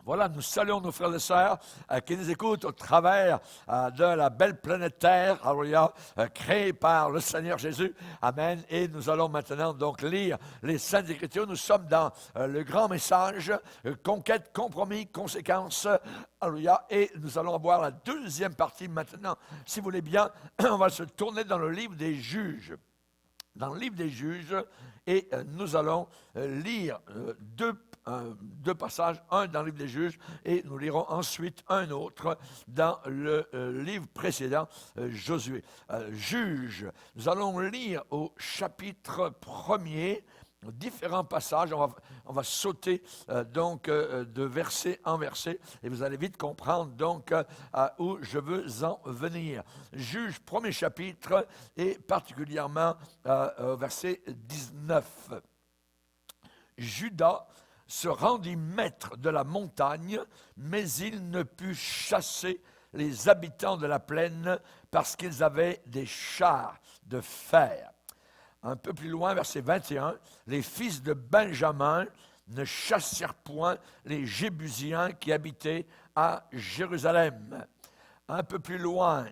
Voilà, nous saluons nos frères et sœurs qui nous écoutent au travers de la belle planète Terre, alléluia, créée par le Seigneur Jésus. Amen. Et nous allons maintenant donc lire les Saintes Écritures. Nous sommes dans le grand message, conquête, compromis, conséquences. Alléluia. Et nous allons voir la deuxième partie maintenant. Si vous voulez bien, on va se tourner dans le livre des Juges. Dans le livre des Juges, et nous allons lire deux passages, un dans le livre des Juges, et nous lirons ensuite un autre dans le livre précédent, Josué. Juges, nous allons lire au chapitre 1er, différents passages, on va sauter de verset en verset, et vous allez vite comprendre donc où je veux en venir. Juge, premier chapitre, et particulièrement verset 19. Judas se rendit maître de la montagne, mais il ne put chasser les habitants de la plaine parce qu'ils avaient des chars de fer. Un peu plus loin, verset 21, les fils de Benjamin ne chassèrent point les Jébusiens qui habitaient à Jérusalem. Un peu plus loin,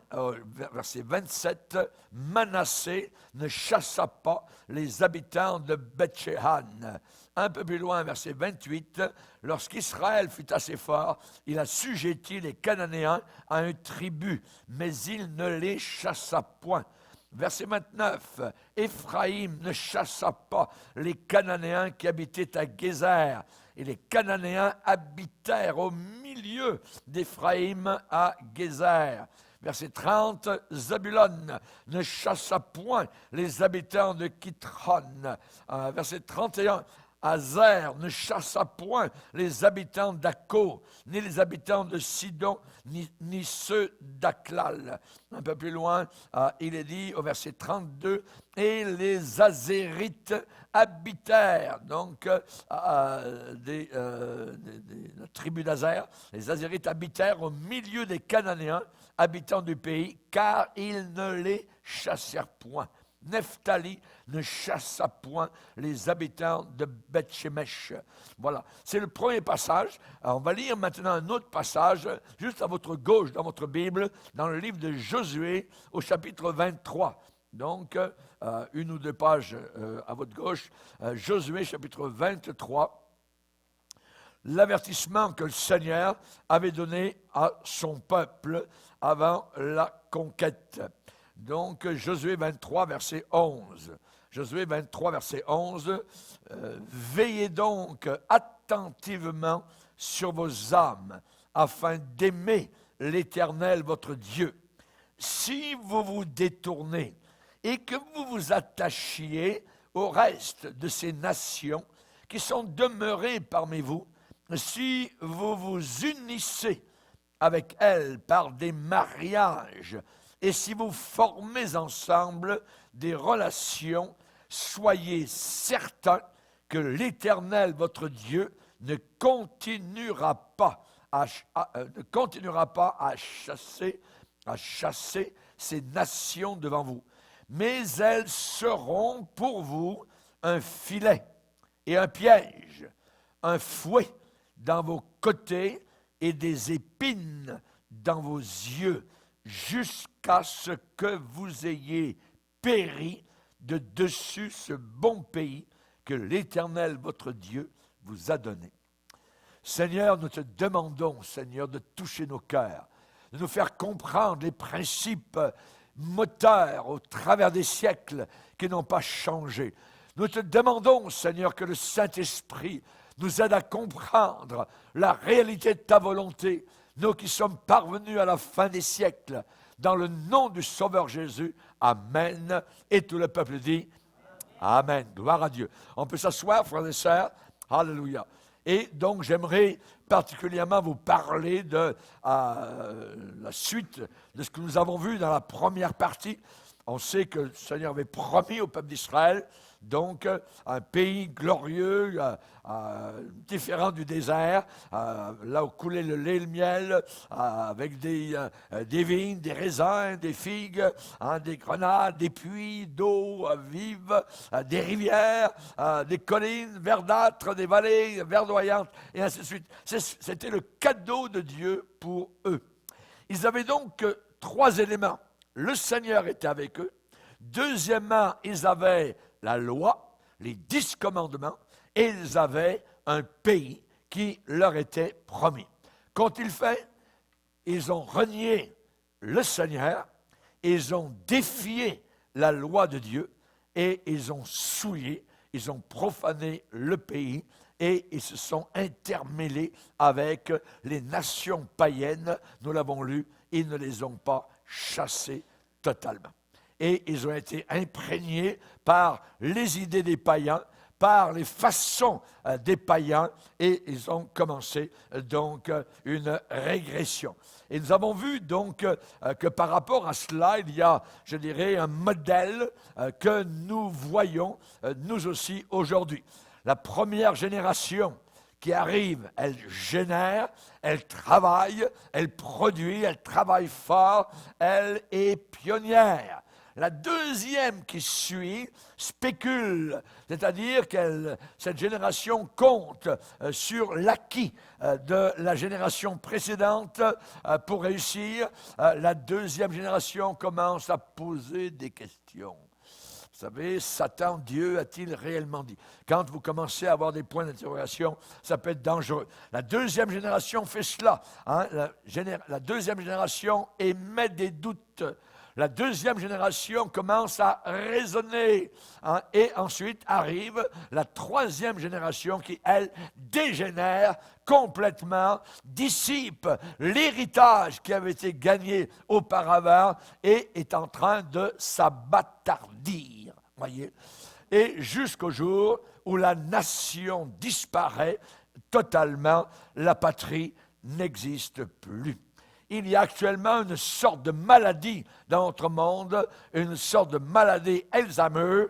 verset 27, Manassé ne chassa pas les habitants de Beth-Shean. Un peu plus loin, verset 28, lorsqu'Israël fut assez fort, il assujettit les Cananéens à un tribut, mais il ne les chassa point. Verset 29, Éphraïm ne chassa pas les Cananéens qui habitaient à Gézer, et les Cananéens habitèrent au milieu d'Éphraïm à Gézer. Verset 30, Zabulon ne chassa point les habitants de Kitron. Verset 31, Azer ne chassa point les habitants d'Akko, ni les habitants de Sidon, ni ceux d'Aklal. Un peu plus loin, il est dit au verset 32, et les Azérites habitèrent, donc la tribu d'Azer, les Azérites habitèrent au milieu des Cananéens, habitants du pays, car ils ne les chassèrent point. Nephtali ne chassa point les habitants de Beth-Shemesh. Voilà, c'est le premier passage. Alors, on va lire maintenant un autre passage, juste à votre gauche dans votre Bible, dans le livre de Josué, au chapitre 23. Donc, une ou deux pages à votre gauche, Josué, chapitre 23. L'avertissement que le Seigneur avait donné à son peuple avant la conquête. Donc, Josué 23, verset 11. Josué 23, verset 11. Veillez donc attentivement sur vos âmes, afin d'aimer l'Éternel, votre Dieu. Si vous vous détournez et que vous vous attachiez au reste de ces nations qui sont demeurées parmi vous, si vous vous unissez avec elles par des mariages, et si vous formez ensemble des relations, soyez certains que l'Éternel, votre Dieu, ne continuera pas à chasser ces nations devant vous. Mais elles seront pour vous un filet et un piège, un fouet dans vos côtés et des épines dans vos yeux, jusqu'à ce que vous ayez péri de dessus ce bon pays que l'Éternel, votre Dieu, vous a donné. Seigneur, nous te demandons, Seigneur, de toucher nos cœurs, de nous faire comprendre les principes moteurs au travers des siècles qui n'ont pas changé. Nous te demandons, Seigneur, que le Saint-Esprit nous aide à comprendre la réalité de ta volonté, nous qui sommes parvenus à la fin des siècles, dans le nom du Sauveur Jésus. Amen. Et tout le peuple dit Amen. Gloire à Dieu. On peut s'asseoir, frères et sœurs. Alléluia. Et donc, j'aimerais particulièrement vous parler de la suite de ce que nous avons vu dans la première partie. On sait que le Seigneur avait promis au peuple d'Israël donc un pays glorieux, différent du désert, là où coulait le lait et le miel, avec des vignes, des raisins, des figues, des grenades, des puits d'eau vive, des rivières, des collines verdâtres, des vallées verdoyantes, et ainsi de suite. C'était le cadeau de Dieu pour eux. Ils avaient donc 3 éléments. Le Seigneur était avec eux. Deuxièmement, ils avaient la loi, les 10 commandements, et ils avaient un pays qui leur était promis. Qu'ont-ils fait? Ils ont renié le Seigneur, ils ont défié la loi de Dieu, et ils ont souillé, ils ont profané le pays, et ils se sont intermêlés avec les nations païennes. Nous l'avons lu, ils ne les ont pas chassés totalement. Et ils ont été imprégnés par les idées des païens, par les façons des païens, et ils ont commencé donc une régression. Et nous avons vu donc que par rapport à cela, il y a, je dirais, un modèle que nous voyons nous aussi aujourd'hui. La première génération qui arrive, elle génère, elle travaille, elle produit, elle travaille fort, elle est pionnière. La deuxième qui suit spécule, c'est-à-dire que cette génération compte sur l'acquis de la génération précédente pour réussir. La deuxième génération commence à poser des questions. Vous savez, Satan, Dieu a-t-il réellement dit? Quand vous commencez à avoir des points d'interrogation, ça peut être dangereux. La deuxième génération fait cela. La deuxième génération émet des doutes. La deuxième génération commence à raisonner. Et ensuite arrive la troisième génération qui, elle, dégénère complètement, dissipe l'héritage qui avait été gagné auparavant et est en train de s'abattardir. Voyez? Et jusqu'au jour où la nation disparaît totalement, la patrie n'existe plus. Il y a actuellement une sorte de maladie dans notre monde, une sorte de maladie Alzheimer,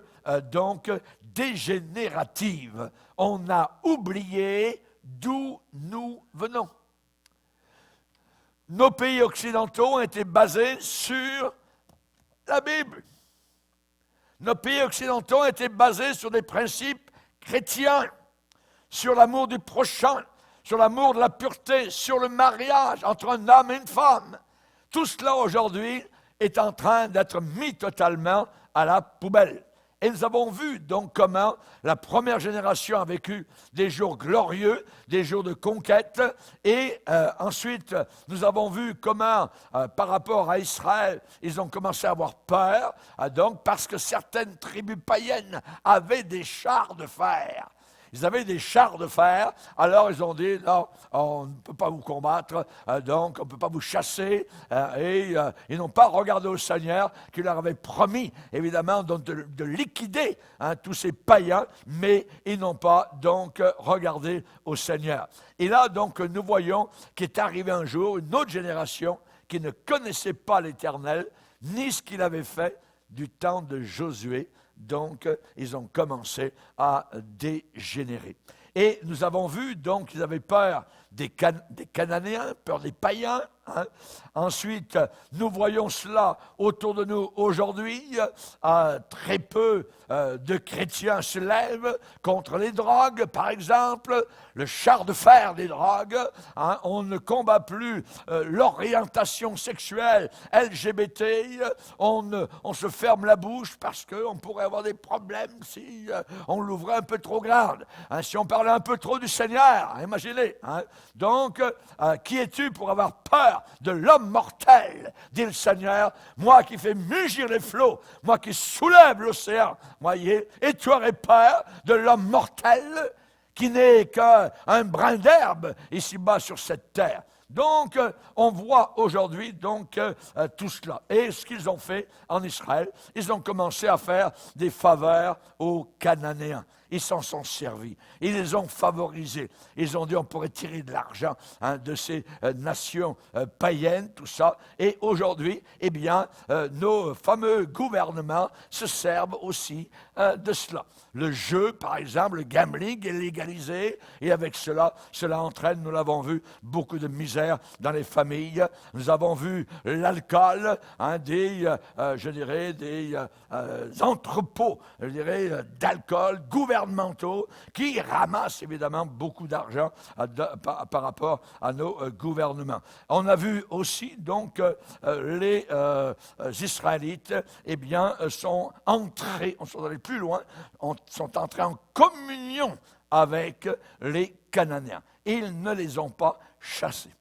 donc dégénérative. On a oublié d'où nous venons. Nos pays occidentaux ont été basés sur la Bible. Nos pays occidentaux ont été basés sur des principes chrétiens, sur l'amour du prochain, sur l'amour de la pureté, sur le mariage entre un homme et une femme. Tout cela aujourd'hui est en train d'être mis totalement à la poubelle. Et nous avons vu donc comment la première génération a vécu des jours glorieux, des jours de conquête. Et ensuite, nous avons vu comment, par rapport à Israël, ils ont commencé à avoir peur, donc parce que certaines tribus païennes avaient des chars de fer. Ils avaient des chars de fer, alors ils ont dit, non, on ne peut pas vous combattre, donc on ne peut pas vous chasser. Et ils n'ont pas regardé au Seigneur qui leur avait promis, évidemment, donc de liquider tous ces païens, mais ils n'ont pas donc regardé au Seigneur. Et là, donc, nous voyons qu'est arrivé un jour une autre génération qui ne connaissait pas l'Éternel, ni ce qu'il avait fait du temps de Josué. Donc, ils ont commencé à dégénérer. Et nous avons vu, donc, qu'ils avaient peur des Cananéens, peur des païens. Ensuite, nous voyons cela autour de nous aujourd'hui. Très peu de chrétiens se lèvent contre les drogues, par exemple, le char de fer des drogues. On ne combat plus l'orientation sexuelle LGBT. On se ferme la bouche parce qu'on pourrait avoir des problèmes si on l'ouvrait un peu trop grande. Si on parlait un peu trop du Seigneur, imaginez. Donc, qui es-tu pour avoir peur de l'homme mortel, dit le Seigneur, moi qui fais mugir les flots, moi qui soulève l'océan, voyez, et tu aurais peur de l'homme mortel qui n'est qu'un brin d'herbe ici-bas sur cette terre. Donc, on voit aujourd'hui donc tout cela. Et ce qu'ils ont fait en Israël, ils ont commencé à faire des faveurs aux Cananéens. Ils s'en sont servis. Ils les ont favorisés. Ils ont dit on pourrait tirer de l'argent de ces nations païennes, tout ça. Et aujourd'hui, eh bien, nos fameux gouvernements se servent aussi de cela. Le jeu, par exemple, le gambling est légalisé, et avec cela entraîne, nous l'avons vu, beaucoup de misère dans les familles. Nous avons vu l'alcool, des entrepôts, d'alcool gouvernementaux qui ramassent évidemment beaucoup d'argent par rapport à nos gouvernements. On a vu aussi donc les Israélites, sont entrés, on sont allés plus loin, sont entrés en communion avec les Cananéens. Ils ne les ont pas chassés.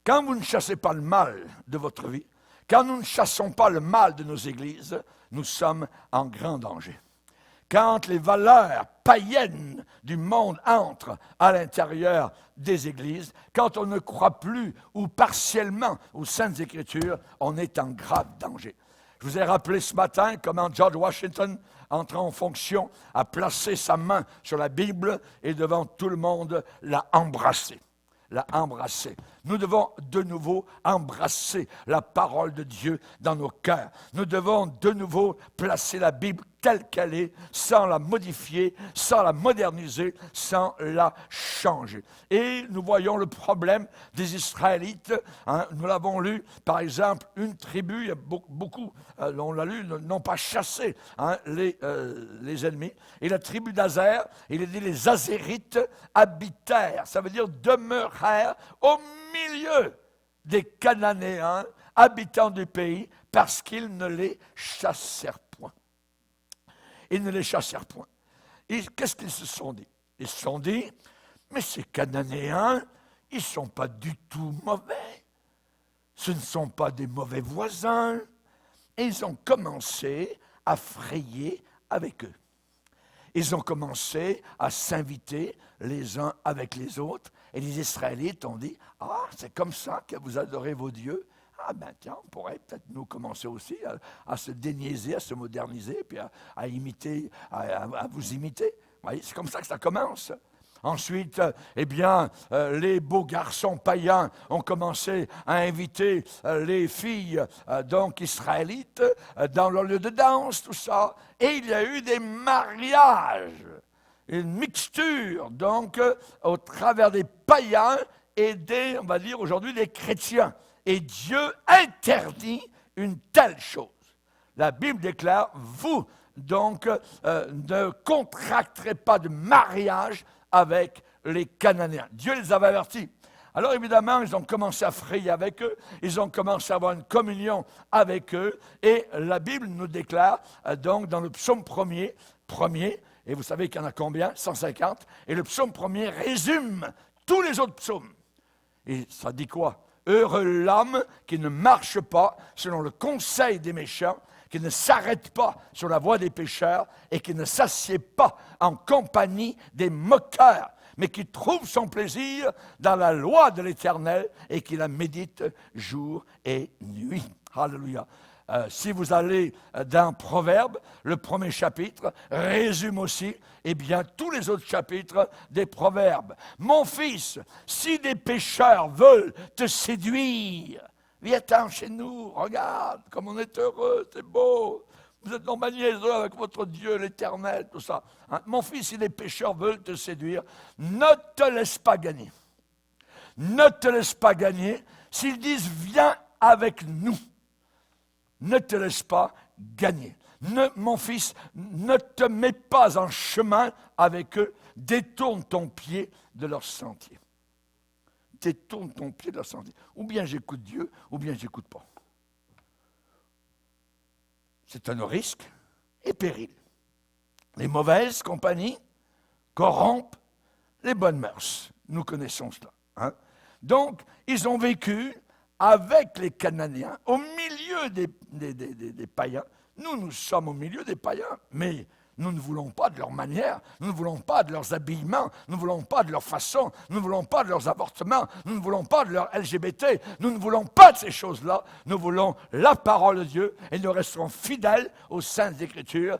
Quand vous ne chassez pas le mal de votre vie, quand nous ne chassons pas le mal de nos églises, nous sommes en grand danger. Quand les valeurs païennes du monde entrent à l'intérieur des églises, quand on ne croit plus ou partiellement aux Saintes Écritures, on est en grave danger. Je vous ai rappelé ce matin comment George Washington, entrant en fonction, a placé sa main sur la Bible et devant tout le monde l'a embrassée. Nous devons de nouveau embrasser la parole de Dieu dans nos cœurs. Nous devons de nouveau placer la Bible telle qu'elle est, sans la modifier, sans la moderniser, sans la changer. Et nous voyons le problème des Israélites. Nous l'avons lu, par exemple, une tribu, il y a beaucoup on l'a lu, n'ont pas chassé les ennemis. Et la tribu d'Azer, il est dit les Azérites habitèrent, ça veut dire demeurèrent au milieu des Cananéens, habitants du pays, parce qu'ils ne les chassèrent point. Ils ne les chassèrent point. Et qu'est-ce qu'ils se sont dit? Ils se sont dit, mais ces Cananéens, ils ne sont pas du tout mauvais. Ce ne sont pas des mauvais voisins. Et ils ont commencé à frayer avec eux. Ils ont commencé à s'inviter les uns avec les autres. Et les Israélites ont dit, ah, c'est comme ça que vous adorez vos dieux. Ah ben tiens, on pourrait peut-être nous commencer aussi à se déniaiser, à se moderniser, puis à imiter, à vous imiter. Vous voyez, c'est comme ça que ça commence. Ensuite, les beaux garçons païens ont commencé à inviter les filles donc israélites dans leur lieu de danse, tout ça. Et il y a eu des mariages, une mixture donc au travers des païens et des, on va dire aujourd'hui, des chrétiens. Et Dieu interdit une telle chose. La Bible déclare, vous donc ne contracterez pas de mariage avec les Cananéens. Dieu les avait avertis. Alors évidemment, ils ont commencé à frayer avec eux, ils ont commencé à avoir une communion avec eux, et la Bible nous déclare, donc dans le psaume premier, et vous savez qu'il y en a combien? 150, et le psaume premier résume tous les autres psaumes. Et ça dit quoi? Heureux l'homme qui ne marche pas selon le conseil des méchants, qui ne s'arrête pas sur la voie des pécheurs et qui ne s'assied pas en compagnie des moqueurs, mais qui trouve son plaisir dans la loi de l'Éternel et qui la médite jour et nuit. Alléluia. Si vous allez dans Proverbes, le premier chapitre résume aussi tous les autres chapitres des Proverbes. Mon fils, si des pécheurs veulent te séduire, viens-t'en chez nous, regarde comme on est heureux, c'est beau. Vous êtes normalement heureux avec votre Dieu, l'Éternel, tout ça. Mon fils, si les pécheurs veulent te séduire, ne te laisse pas gagner. Ne te laisse pas gagner. S'ils disent, viens avec nous, ne te laisse pas gagner. Mon fils, ne te mets pas en chemin avec eux. Détourne ton pied de leur sentier. Détourne ton pied de leur sentier. Ou bien j'écoute Dieu, ou bien j'écoute pas. C'est un risque et péril. Les mauvaises compagnies corrompent les bonnes mœurs. Nous connaissons cela. Donc, ils ont vécu avec les Cananéens, au milieu des païens. Nous sommes au milieu des païens, mais nous ne voulons pas de leur manière, nous ne voulons pas de leurs habillements, nous ne voulons pas de leur façon, nous ne voulons pas de leurs avortements, nous ne voulons pas de leur LGBT, nous ne voulons pas de ces choses-là, nous voulons la parole de Dieu et nous resterons fidèles aux Saintes Écritures,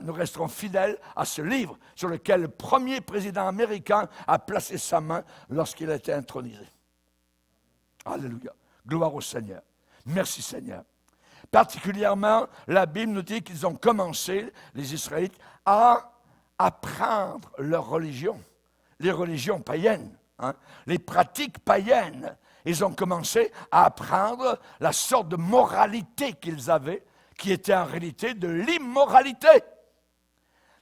nous resterons fidèles à ce livre sur lequel le premier président américain a placé sa main lorsqu'il a été intronisé. Alléluia. Gloire au Seigneur. Merci Seigneur. Particulièrement, la Bible nous dit qu'ils ont commencé, les Israélites, à apprendre leur religion, les religions païennes, hein, les pratiques païennes. Ils ont commencé à apprendre la sorte de moralité qu'ils avaient, qui était en réalité de l'immoralité.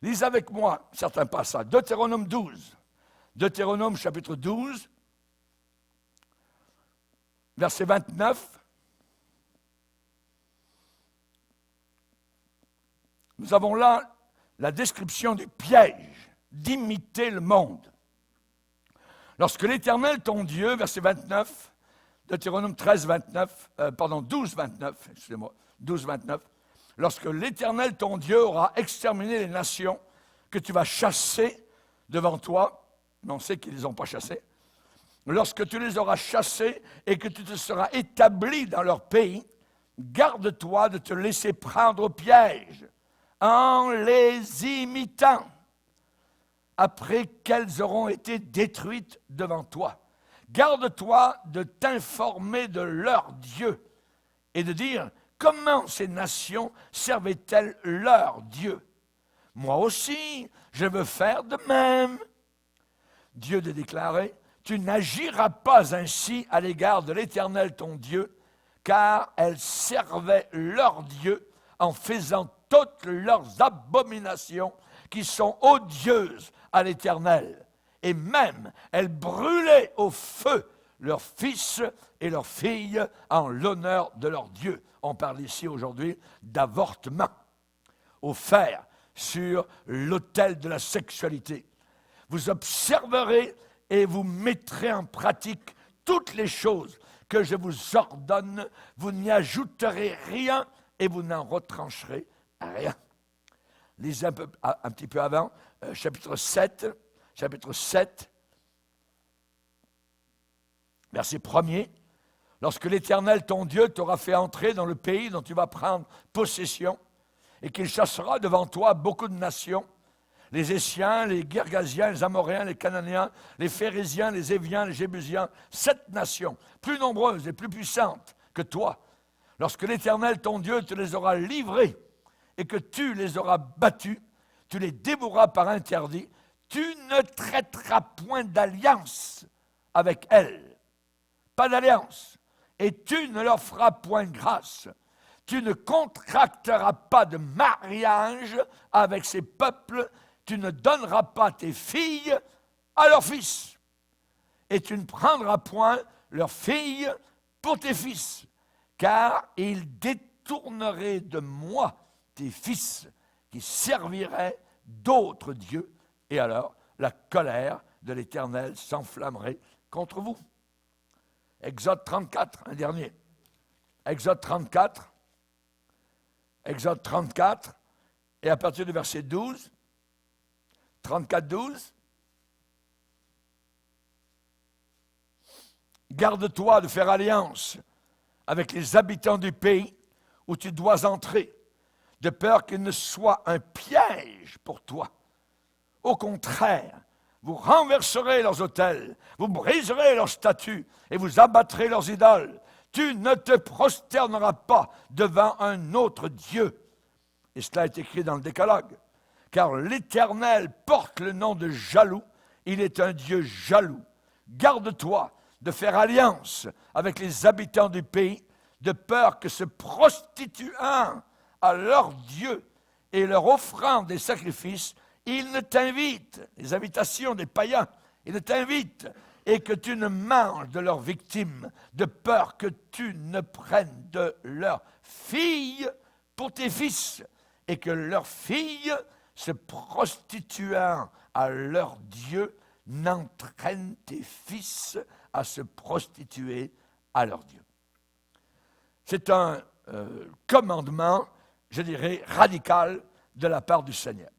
Lisez avec moi certains passages. Deutéronome 12. Deutéronome chapitre 12, verset 29. Nous avons là la description du piège d'imiter le monde. Lorsque l'Éternel, ton Dieu, verset 29, Deutéronome 12, 29, excusez-moi, 12, 29, lorsque l'Éternel, ton Dieu, aura exterminé les nations que tu vas chasser devant toi, mais on sait qu'ils ne les ont pas chassés, lorsque tu les auras chassés et que tu te seras établi dans leur pays, garde-toi de te laisser prendre au piège en les imitant, après qu'elles auront été détruites devant toi. Garde-toi de t'informer de leur Dieu et de dire comment ces nations servaient-elles leur Dieu. Moi aussi, je veux faire de même. Dieu de déclarer, tu n'agiras pas ainsi à l'égard de l'Éternel ton Dieu, car elles servaient leur Dieu en faisant toutes leurs abominations qui sont odieuses à l'Éternel. Et même, elles brûlaient au feu leurs fils et leurs filles en l'honneur de leur Dieu. On parle ici aujourd'hui d'avortement, offert sur l'autel de la sexualité. Vous observerez et vous mettrez en pratique toutes les choses que je vous ordonne. Vous n'y ajouterez rien et vous n'en retrancherez rien. Lisez un petit peu avant, chapitre 7, verset 1er. Lorsque l'Éternel, ton Dieu, t'aura fait entrer dans le pays dont tu vas prendre possession, et qu'il chassera devant toi beaucoup de nations, les Essiens, les Girgasiens, les Amoréens, les Cananéens, les Phérésiens, les Éviens, les Jébusiens, 7 nations, plus nombreuses et plus puissantes que toi. Lorsque l'Éternel, ton Dieu, te les aura livrées et que tu les auras battus, tu les dévoueras par interdit, tu ne traiteras point d'alliance avec elles. Pas d'alliance. Et tu ne leur feras point grâce. Tu ne contracteras pas de mariage avec ces peuples. Tu ne donneras pas tes filles à leurs fils. Et tu ne prendras point leurs filles pour tes fils. Car ils détourneraient de moi tes fils qui serviraient d'autres dieux. Et alors, la colère de l'Éternel s'enflammerait contre vous. Exode 34, un dernier. Exode 34, et à partir du verset 12, 34, 12. Garde-toi de faire alliance avec les habitants du pays où tu dois entrer, de peur qu'il ne soit un piège pour toi. Au contraire, vous renverserez leurs autels, vous briserez leurs statues et vous abattrez leurs idoles. Tu ne te prosterneras pas devant un autre Dieu. Et cela est écrit dans le Décalogue. Car l'Éternel porte le nom de jaloux, il est un Dieu jaloux. Garde-toi de faire alliance avec les habitants du pays, de peur que se prostituant à leur Dieu et leur offrant des sacrifices, ils ne t'invitent, les invitations des païens, ils ne t'invitent, et que tu ne manges de leurs victimes, de peur que tu ne prennes de leurs filles pour tes fils, et que leurs filles, se prostituant à leur Dieu, n'entraînent tes fils à se prostituer à leur Dieu. C'est un commandement, je dirais, radical de la part du Seigneur.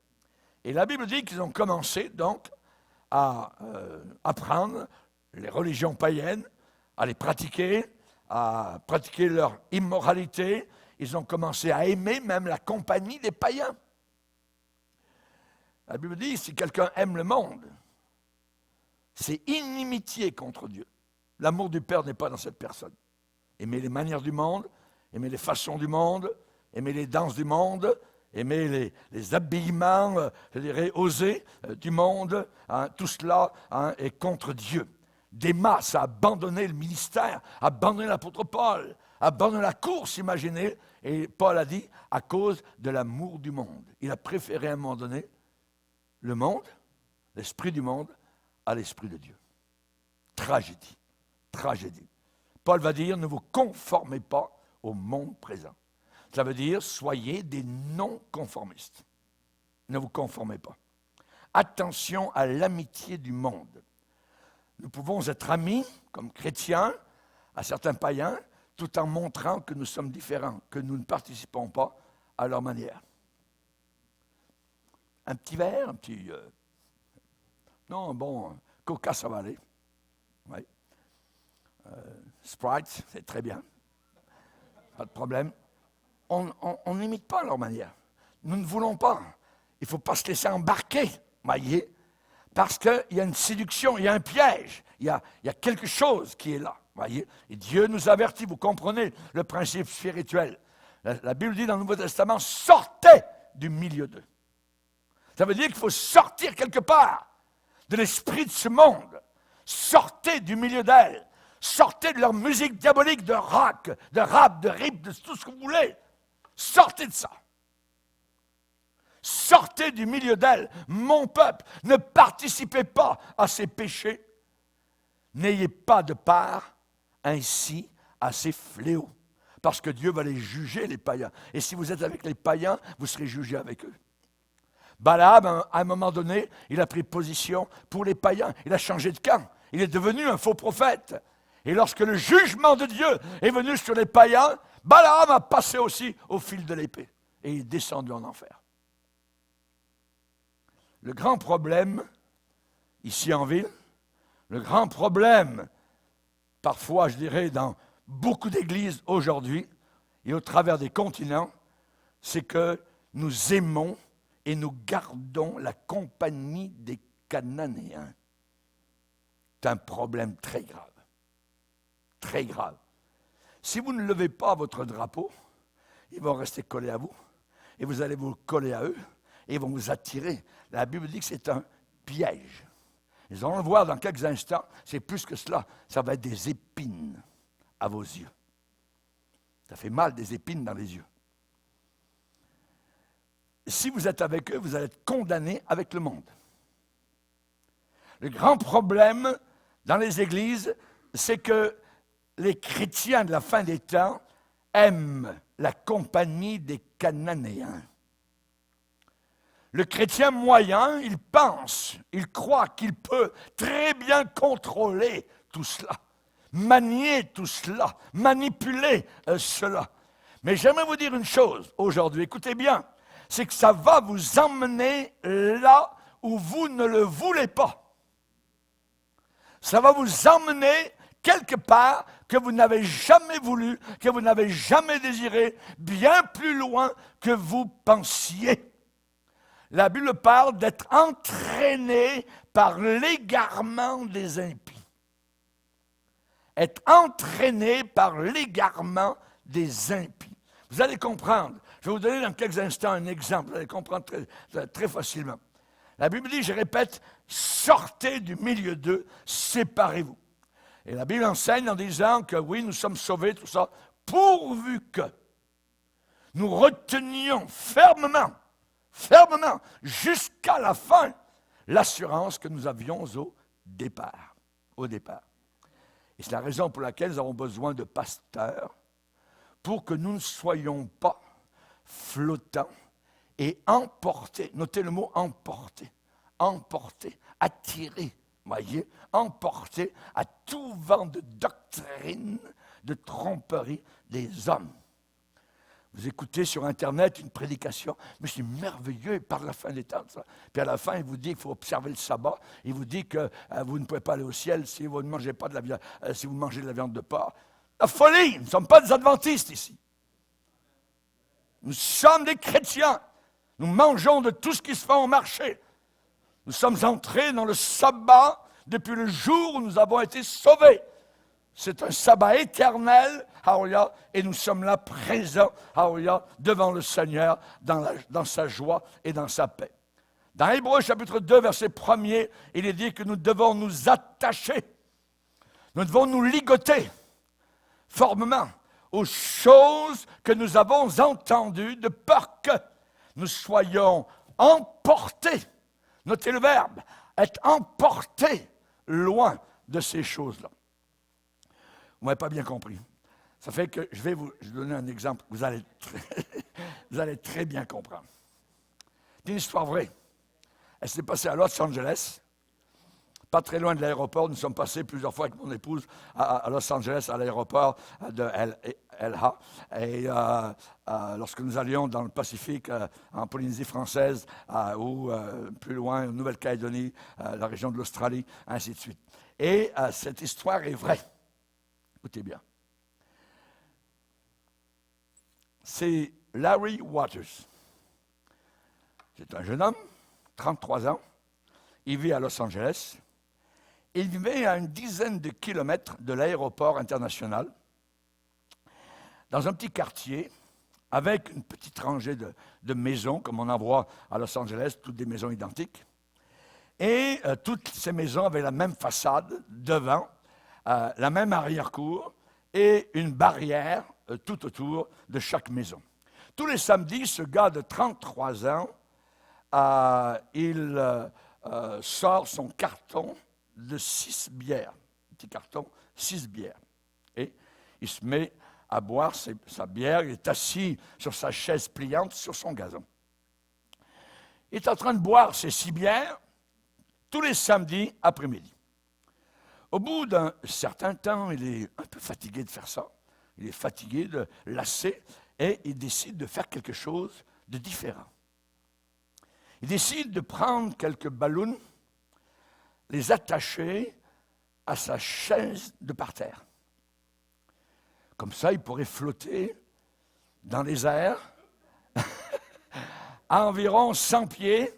Et la Bible dit qu'ils ont commencé donc à apprendre les religions païennes, à les pratiquer, à pratiquer leur immoralité. Ils ont commencé à aimer même la compagnie des païens. La Bible dit, si quelqu'un aime le monde, c'est inimitié contre Dieu. L'amour du Père n'est pas dans cette personne. Aimer les manières du monde, aimer les façons du monde, aimer les danses du monde, aimer les habillements, je dirais, osés du monde, hein, tout cela est contre Dieu. Démas a abandonné le ministère, a abandonné l'apôtre Paul, a abandonné la course, imaginez, et Paul a dit, à cause de l'amour du monde. Il a préféré à un moment donné le monde, l'esprit du monde, à l'esprit de Dieu. Tragédie, tragédie. Paul va dire, ne vous conformez pas au monde présent. Ça veut dire, soyez des non-conformistes. Ne vous conformez pas. Attention à l'amitié du monde. Nous pouvons être amis, comme chrétiens, à certains païens, tout en montrant que nous sommes différents, que nous ne participons pas à leur manière. Un petit verre, un petit... non, bon, Coca, ça va aller. Oui. Sprite, c'est très bien. Pas de problème. On n'imite pas leur manière. Nous ne voulons pas. Il ne faut pas se laisser embarquer, voyez, parce qu'il y a une séduction, il y a un piège, il y a quelque chose qui est là, voyez. Et Dieu nous avertit, vous comprenez le principe spirituel. La Bible dit dans le Nouveau Testament, sortez du milieu d'eux. Ça veut dire qu'il faut sortir quelque part de l'esprit de ce monde. Sortez du milieu d'elles. Sortez de leur musique diabolique de rock, de rap, de rip, de tout ce que vous voulez. Sortez de ça. Sortez du milieu d'elle. Mon peuple, ne participez pas à ces péchés. N'ayez pas de part ainsi à ces fléaux. Parce que Dieu va les juger, les païens. Et si vous êtes avec les païens, vous serez jugés avec eux. Balaam, à un moment donné, il a pris position pour les païens. Il a changé de camp. Il est devenu un faux prophète. Et lorsque le jugement de Dieu est venu sur les païens, Balaam a passé aussi au fil de l'épée. Et il est descendu en enfer. Le grand problème, ici en ville, le grand problème, parfois je dirais dans beaucoup d'églises aujourd'hui et au travers des continents, c'est que nous aimons et nous gardons la compagnie des Cananéens. C'est un problème très grave. Très grave. Si vous ne levez pas votre drapeau, ils vont rester collés à vous et vous allez vous coller à eux et ils vont vous attirer. La Bible dit que c'est un piège. Nous allons le voir dans quelques instants, c'est plus que cela. Ça va être des épines à vos yeux. Ça fait mal, des épines dans les yeux. Si vous êtes avec eux, vous allez être condamnés avec le monde. Le grand problème dans les églises, c'est que les chrétiens de la fin des temps aiment la compagnie des Cananéens. Le chrétien moyen, il pense, il croit qu'il peut très bien contrôler tout cela, manier tout cela, manipuler cela. Mais j'aimerais vous dire une chose aujourd'hui, écoutez bien, c'est que ça va vous emmener là où vous ne le voulez pas. Ça va vous emmener quelque part que vous n'avez jamais voulu, que vous n'avez jamais désiré, bien plus loin que vous pensiez. La Bible parle d'être entraîné par l'égarement des impies. Être entraîné par l'égarement des impies. Vous allez comprendre. Je vais vous donner dans quelques instants un exemple. Vous allez comprendre très facilement. La Bible dit, je répète, sortez du milieu d'eux, séparez-vous. Et la Bible enseigne en disant que oui, nous sommes sauvés, tout ça, pourvu que nous retenions fermement, jusqu'à la fin, l'assurance que nous avions au départ. Et c'est la raison pour laquelle nous avons besoin de pasteurs, pour que nous ne soyons pas flottants et emportés. Notez le mot emportés, attirés, voyez, emportés à tout vent de doctrine, de tromperie des hommes. Vous écoutez sur Internet une prédication, mais c'est merveilleux, il parle de la fin des temps. Ça. Puis à la fin, il vous dit qu'il faut observer le sabbat. Il vous dit que vous ne pouvez pas aller au ciel si vous ne mangez pas de la viande, si vous mangez de la viande de porc. La folie! Nous ne sommes pas des adventistes ici. Nous sommes des chrétiens. Nous mangeons de tout ce qui se fait au marché. Nous sommes entrés dans le sabbat depuis le jour où nous avons été sauvés. C'est un sabbat éternel, hallelujah, et nous sommes là présents, hallelujah, devant le Seigneur, dans sa joie et dans sa paix. Dans Hébreux chapitre 2, verset 1er, il est dit que nous devons nous attacher, nous devons nous ligoter fermement aux choses que nous avons entendues, de peur que nous soyons emportés. Notez le verbe, être emportés loin de ces choses-là. Vous ne m'avez pas bien compris. Ça fait que je vais vous donner un exemple. Vous allez très bien comprendre. C'est une histoire vraie. Elle s'est passée à Los Angeles, pas très loin de l'aéroport. Nous sommes passés plusieurs fois avec mon épouse à Los Angeles, à l'aéroport de LA. Et lorsque nous allions dans le Pacifique, en Polynésie française, ou plus loin, en Nouvelle-Calédonie, la région de l'Australie, ainsi de suite. Et cette histoire est vraie. Écoutez bien. C'est Larry Waters. C'est un jeune homme, 33 ans. Il vit à Los Angeles. Il vivait à une dizaine de kilomètres de l'aéroport international, dans un petit quartier, avec une petite rangée de maisons, comme on en voit à Los Angeles, toutes des maisons identiques. Et toutes ces maisons avaient la même façade devant, la même arrière-cour et une barrière tout autour de chaque maison. Tous les samedis, ce gars de 33 ans, il sort son carton de 6 bières, petit carton, 6 bières. Et il se met à boire sa bière, il est assis sur sa chaise pliante sur son gazon. Il est en train de boire ses 6 bières tous les samedis après-midi. Au bout d'un certain temps, il est un peu fatigué de faire ça. Il est fatigué, lassé, et il décide de faire quelque chose de différent. Il décide de prendre quelques ballons, les attacher à sa chaise de parterre. Comme ça, il pourrait flotter dans les airs à environ 100 pieds,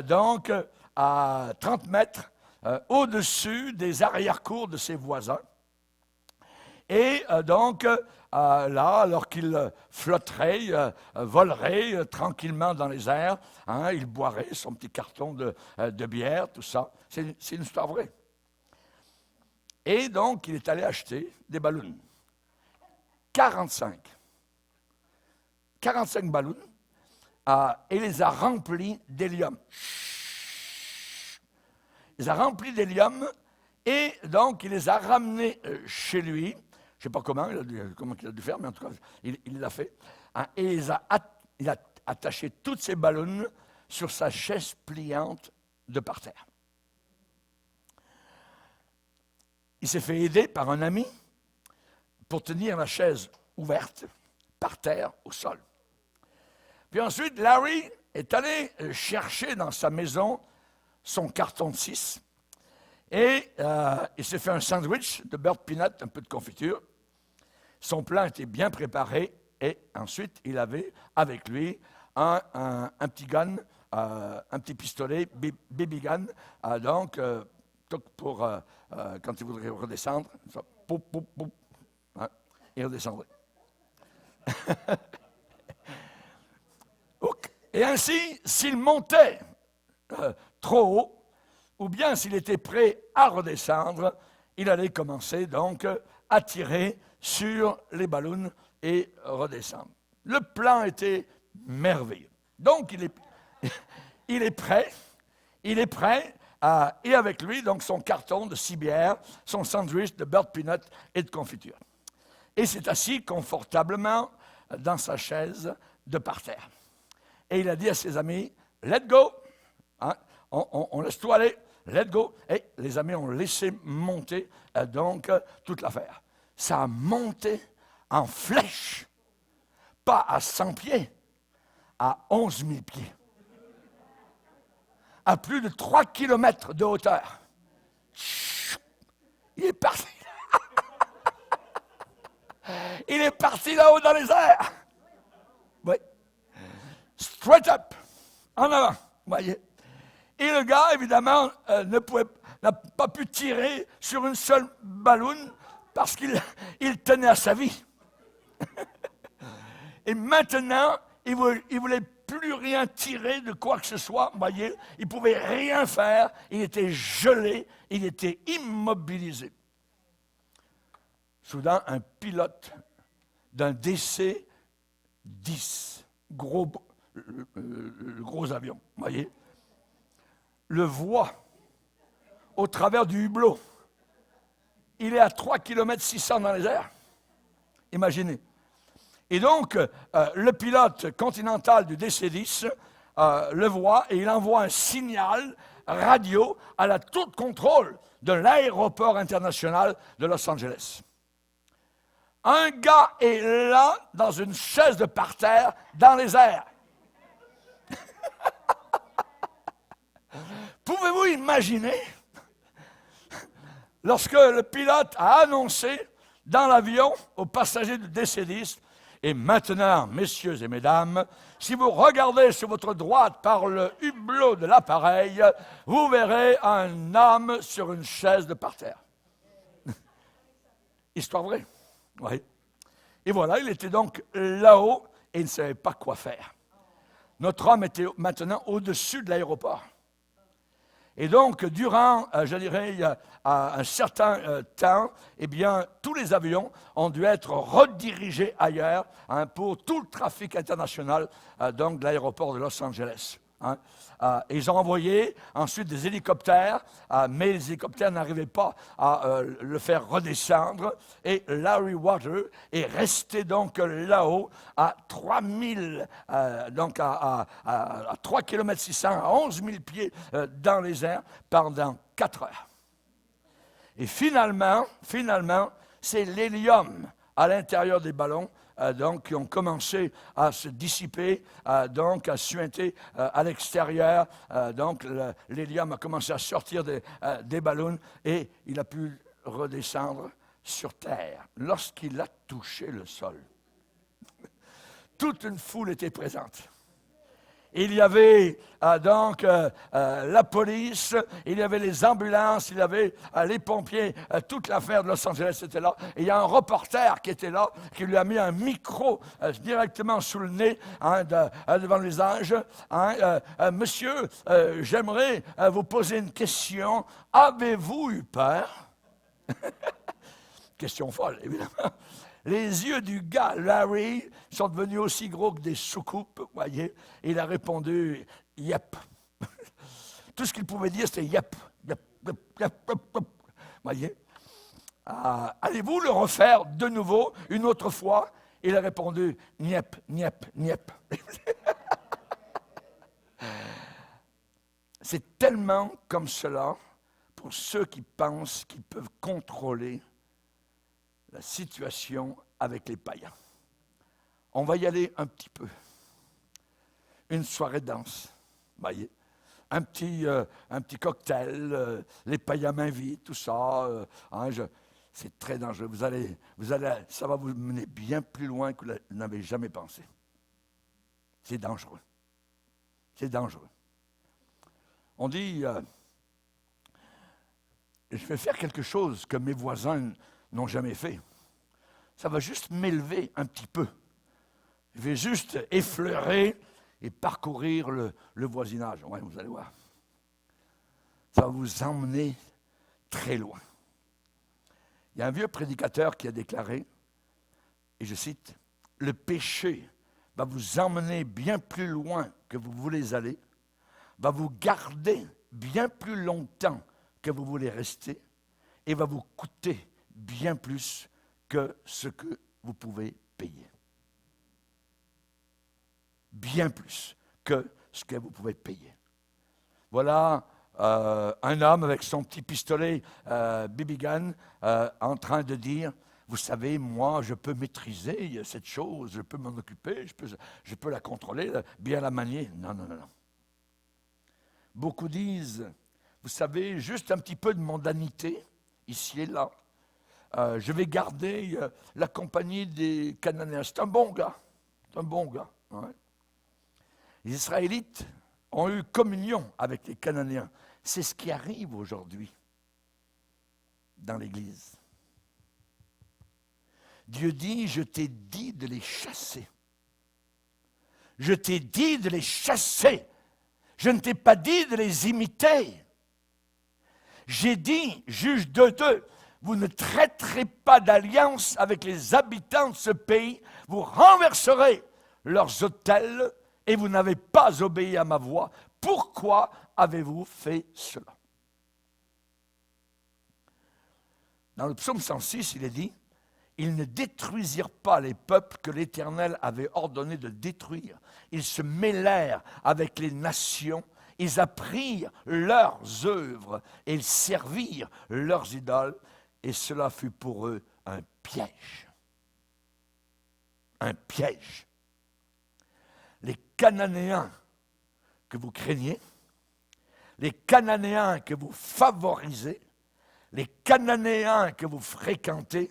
donc à 30 mètres, au-dessus des arrière-cours de ses voisins. Et donc, là, alors qu'il flotterait, volerait tranquillement dans les airs, il boirait son petit carton de bière, tout ça. C'est une histoire vraie. Et donc, il est allé acheter des ballons. 45 ballons, et les a remplis d'hélium. Il les a remplis d'hélium, et donc il les a ramenés chez lui. Je ne sais pas comment il a dû faire, mais en tout cas, il l'a fait. Et il a attaché tous ces ballons sur sa chaise pliante de parterre. Il s'est fait aider par un ami pour tenir la chaise ouverte, par terre, au sol. Puis ensuite, Larry est allé chercher dans sa maison son carton de 6, et il s'est fait un sandwich de beurre de peanut, un peu de confiture. Son plan était bien préparé, et ensuite, il avait avec lui un petit gun, un petit pistolet, baby gun, donc pour quand il voudrait redescendre, ça, poup, poup, poup, il redescendrait. Et ainsi, s'il montait trop haut, ou bien s'il était prêt à redescendre, il allait commencer donc à tirer sur les ballons et redescendre. Le plan était merveilleux. Donc, il est prêt, et avec lui, donc, son carton de 6 bières, son sandwich de beurre de peanut et de confiture. Et s'est assis confortablement dans sa chaise de parterre. Et il a dit à ses amis, « Let go !» On laisse tout aller, « Let go !» Et les amis ont laissé monter donc toute l'affaire. Ça a monté en flèche, pas à 100 pieds, à 11 000 pieds. À plus de 3 kilomètres de hauteur. Il est parti. Il est parti là-haut dans les airs. Oui. Straight up. En avant. Voyez. Et le gars, évidemment, n'a pas pu tirer sur une seule ballon parce qu'il tenait à sa vie. Et maintenant, il ne voulait plus rien tirer de quoi que ce soit, vous voyez, il ne pouvait rien faire, il était gelé, il était immobilisé. Soudain, un pilote d'un DC-10, le gros avion, vous voyez, le voit au travers du hublot. Il est à 3 km 600 dans les airs. Imaginez. Et donc, le pilote continental du DC-10 le voit et il envoie un signal radio à la tour de contrôle de l'aéroport international de Los Angeles. Un gars est là, dans une chaise de parterre, dans les airs. Pouvez-vous imaginer, lorsque le pilote a annoncé dans l'avion aux passagers du DC-10, et maintenant, messieurs et mesdames, si vous regardez sur votre droite par le hublot de l'appareil, vous verrez un homme sur une chaise de parterre. Histoire vraie. Oui. Et voilà, il était donc là-haut et il ne savait pas quoi faire. Notre homme était maintenant au-dessus de l'aéroport. Et donc, durant, je dirais, un certain temps, eh bien, tous les avions ont dû être redirigés ailleurs pour tout le trafic international donc, de l'aéroport de Los Angeles. Ils ont envoyé ensuite des hélicoptères, mais les hélicoptères n'arrivaient pas à le faire redescendre. Et Larry Waters est resté donc là-haut à 3000, donc à 3 km 600, à 11 000 pieds dans les airs pendant 4 heures. Et finalement, c'est l'hélium à l'intérieur des ballons donc, qui ont commencé à se dissiper, donc à suinter à l'extérieur. Donc, l'hélium a commencé à sortir des ballons et il a pu redescendre sur Terre. Lorsqu'il a touché le sol, toute une foule était présente. Il y avait donc la police, il y avait les ambulances, il y avait les pompiers, toute l'affaire de Los Angeles était là. Et il y a un reporter qui était là, qui lui a mis un micro directement sous le nez, devant le visage. Monsieur, j'aimerais vous poser une question. Avez-vous eu peur? Question folle, évidemment. Les yeux du gars, Larry, sont devenus aussi gros que des soucoupes, vous voyez. Et il a répondu, yep. Tout ce qu'il pouvait dire, c'était yep, yep, yep, yep, yep, yep. Vous voyez. Allez-vous le refaire de nouveau, une autre fois? Il a répondu, niep, niep, niep. C'est tellement comme cela pour ceux qui pensent qu'ils peuvent contrôler la situation avec les païens. On va y aller un petit peu. Une soirée de danse, voyez. Un petit cocktail, les païens m'invitent, tout ça. C'est très dangereux. Ça va vous mener bien plus loin que vous n'avez jamais pensé. C'est dangereux. C'est dangereux. On dit, je vais faire quelque chose que mes voisins n'ont jamais fait. Ça va juste m'élever un petit peu. Je vais juste effleurer et parcourir le voisinage. Ouais, vous allez voir. Ça va vous emmener très loin. Il y a un vieux prédicateur qui a déclaré, et je cite, « Le péché va vous emmener bien plus loin que vous voulez aller, va vous garder bien plus longtemps que vous voulez rester, et va vous coûter bien plus que ce que vous pouvez payer. » Bien plus que ce que vous pouvez payer. Voilà un homme avec son petit pistolet BB gun en train de dire, vous savez, moi, je peux maîtriser cette chose, je peux m'en occuper, je peux la contrôler, bien la manier. Non, non, non, non. Beaucoup disent, vous savez, juste un petit peu de mondanité, ici et là. Je vais garder la compagnie des Cananéens. C'est un bon gars. C'est un bon gars. Ouais. Les Israélites ont eu communion avec les Cananéens. C'est ce qui arrive aujourd'hui dans l'Église. Dieu dit, je t'ai dit de les chasser. Je t'ai dit de les chasser. Je ne t'ai pas dit de les imiter. J'ai dit, juge 2:2, vous ne traiterez pas d'alliance avec les habitants de ce pays, vous renverserez leurs autels et vous n'avez pas obéi à ma voix. Pourquoi avez-vous fait cela? Dans le psaume 106, il est dit, ils ne détruisirent pas les peuples que l'Éternel avait ordonné de détruire. Ils se mêlèrent avec les nations, ils apprirent leurs œuvres et ils servirent leurs idoles, et cela fut pour eux un piège. Un piège. Les Cananéens que vous craignez, les Cananéens que vous favorisez, les Cananéens que vous fréquentez,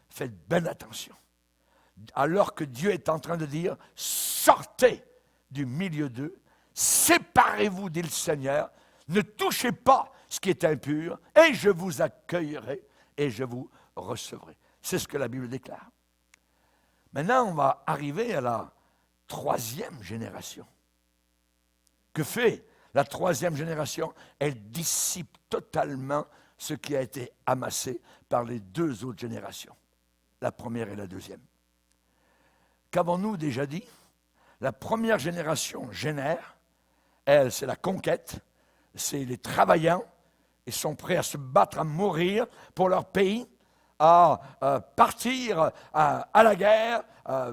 faites bien attention. Alors que Dieu est en train de dire, sortez du milieu d'eux, séparez-vous, dit le Seigneur, ne touchez pas ce qui est impur, et je vous accueillerai et je vous recevrai. C'est ce que la Bible déclare. Maintenant, on va arriver à la 3e génération. Que fait la 3e génération? Elle dissipe totalement ce qui a été amassé par les 2 autres générations, la première et la 2e. Qu'avons-nous déjà dit? La première génération génère, elle, c'est la conquête, c'est les travaillants, ils sont prêts à se battre, à mourir pour leur pays, à partir à la guerre,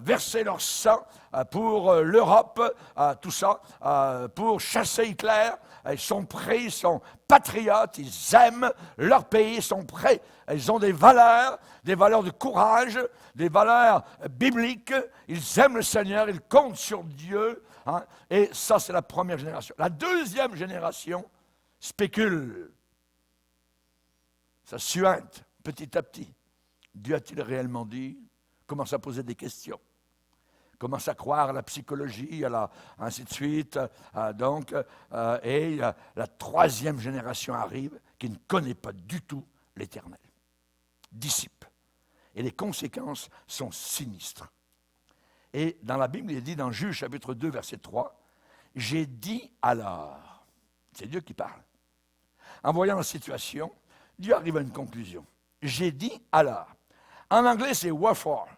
verser leur sang pour l'Europe, tout ça, pour chasser Hitler. Ils sont prêts, ils sont patriotes, ils aiment leur pays, ils sont prêts. Ils ont des valeurs de courage, des valeurs bibliques. Ils aiment le Seigneur, ils comptent sur Dieu. Hein, et ça, c'est la première génération. La 2e génération spécule. Ça suinte petit à petit. Dieu a-t-il réellement dit? Commence à poser des questions. Commence à croire à la psychologie, ainsi de suite. Et la 3e génération arrive qui ne connaît pas du tout l'Éternel. Dissipe. Et les conséquences sont sinistres. Et dans la Bible, il est dit dans Juge chapitre 2, verset 3, « J'ai dit alors », c'est Dieu qui parle. En voyant la situation, Dieu arrive à une conclusion. « J'ai dit alors ». En anglais, c'est « wherefore ».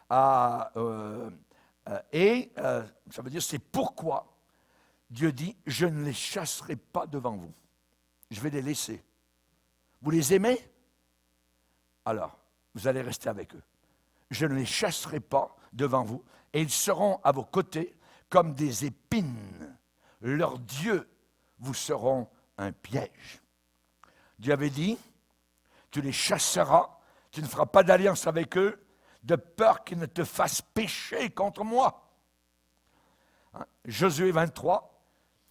Ça veut dire c'est pourquoi Dieu dit « Je ne les chasserai pas devant vous. Je vais les laisser. Vous les aimez? Alors, vous allez rester avec eux. Je ne les chasserai pas devant vous, et ils seront à vos côtés comme des épines. Leurs dieux vous seront un piège. » Dieu avait dit, tu les chasseras, tu ne feras pas d'alliance avec eux, de peur qu'ils ne te fassent pécher contre moi. Hein? Josué 23,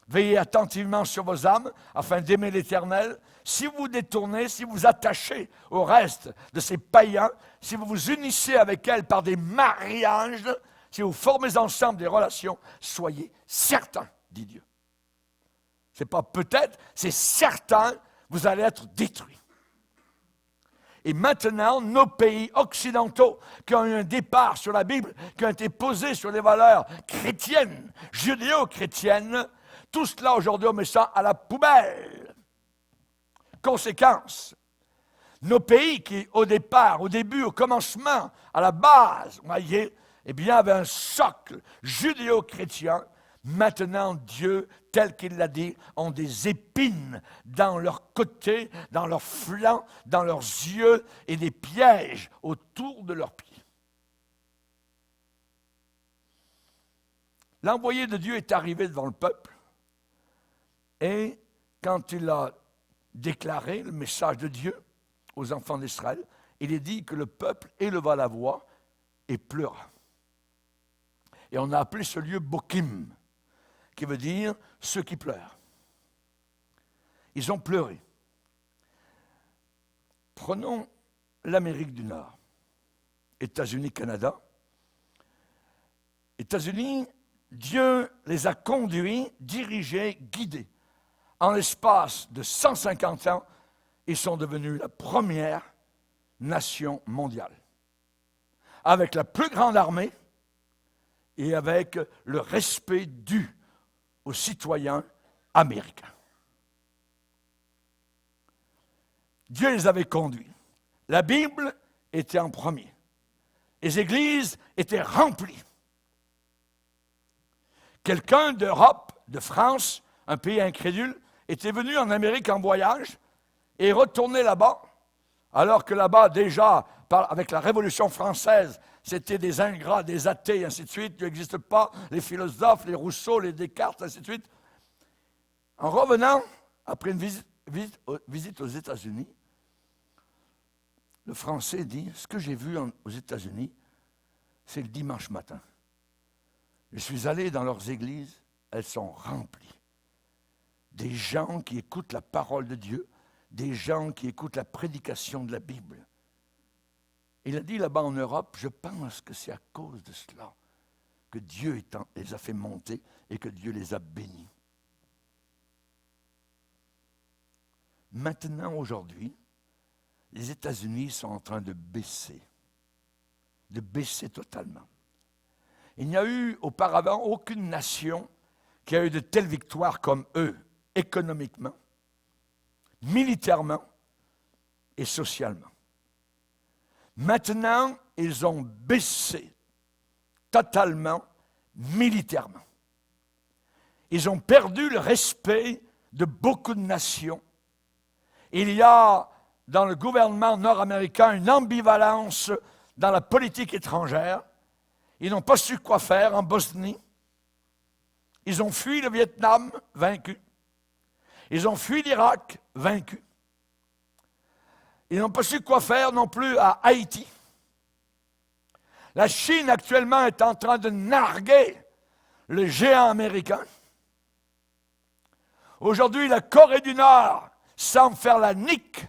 veillez attentivement sur vos âmes, afin d'aimer l'Éternel. Si vous vous détournez, si vous attachez au reste de ces païens, si vous vous unissez avec elles par des mariages, si vous formez ensemble des relations, soyez certains, dit Dieu. Ce n'est pas peut-être, c'est certain, vous allez être détruits. Et maintenant, nos pays occidentaux qui ont eu un départ sur la Bible, qui ont été posés sur les valeurs chrétiennes, judéo-chrétiennes, tout cela aujourd'hui, on met ça à la poubelle. Conséquence, nos pays qui, au départ, au début, au commencement, à la base, vous voyez, eh bien, avaient un socle judéo-chrétien. Maintenant, Dieu, tel qu'il l'a dit, ont des épines dans leurs côtés, dans leurs flancs, dans leurs yeux et des pièges autour de leurs pieds. L'envoyé de Dieu est arrivé devant le peuple et quand il a déclaré le message de Dieu aux enfants d'Israël, il est dit que le peuple éleva la voix et pleura. Et on a appelé ce lieu Bokim, qui veut dire ceux qui pleurent. Ils ont pleuré. Prenons l'Amérique du Nord, États-Unis, Canada. États-Unis, Dieu les a conduits, dirigés, guidés. En l'espace de 150 ans, ils sont devenus la première nation mondiale. avec la plus grande armée et avec le respect dû aux citoyens américains. Dieu les avait conduits. La Bible était en premier. Les églises étaient remplies. Quelqu'un d'Europe, de France, un pays incrédule, était venu en Amérique en voyage et retourné là-bas, alors que là-bas, déjà, avec la Révolution française, c'était des ingrats, des athées, ainsi de suite. Il n'existe pas les philosophes, les Rousseau, les Descartes, ainsi de suite. En revenant, après une visite aux États-Unis, le Français dit, ce que j'ai vu aux États-Unis, c'est le dimanche matin. Je suis allé dans leurs églises, elles sont remplies. Des gens qui écoutent la parole de Dieu, des gens qui écoutent la prédication de la Bible. Il a dit là-bas en Europe, je pense que c'est à cause de cela que Dieu les a fait monter et que Dieu les a bénis. Maintenant, aujourd'hui, les États-Unis sont en train de baisser totalement. Il n'y a eu auparavant aucune nation qui a eu de telles victoires comme eux, économiquement, militairement et socialement. Maintenant, ils ont baissé totalement militairement. Ils ont perdu le respect de beaucoup de nations. Il y a dans le gouvernement nord-américain une ambivalence dans la politique étrangère. Ils n'ont pas su quoi faire en Bosnie. Ils ont fui le Vietnam, vaincu. Ils ont fui l'Irak, vaincu. Ils n'ont pas su quoi faire non plus à Haïti. La Chine actuellement est en train de narguer le géant américain. Aujourd'hui, la Corée du Nord semble faire la nique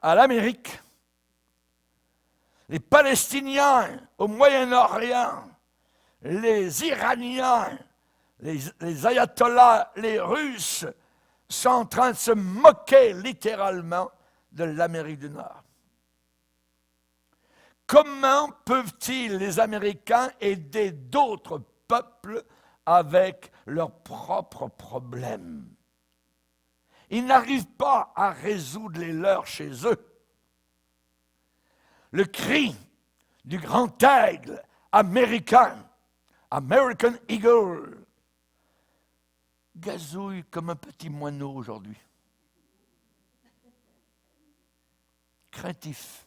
à l'Amérique. Les Palestiniens au Moyen-Orient, les Iraniens, les ayatollahs, les Russes sont en train de se moquer littéralement de l'Amérique du Nord. Comment peuvent-ils, les Américains, aider d'autres peuples avec leurs propres problèmes? Ils n'arrivent pas à résoudre les leurs chez eux. Le cri du grand aigle américain, American Eagle, gazouille comme un petit moineau aujourd'hui. Craintif.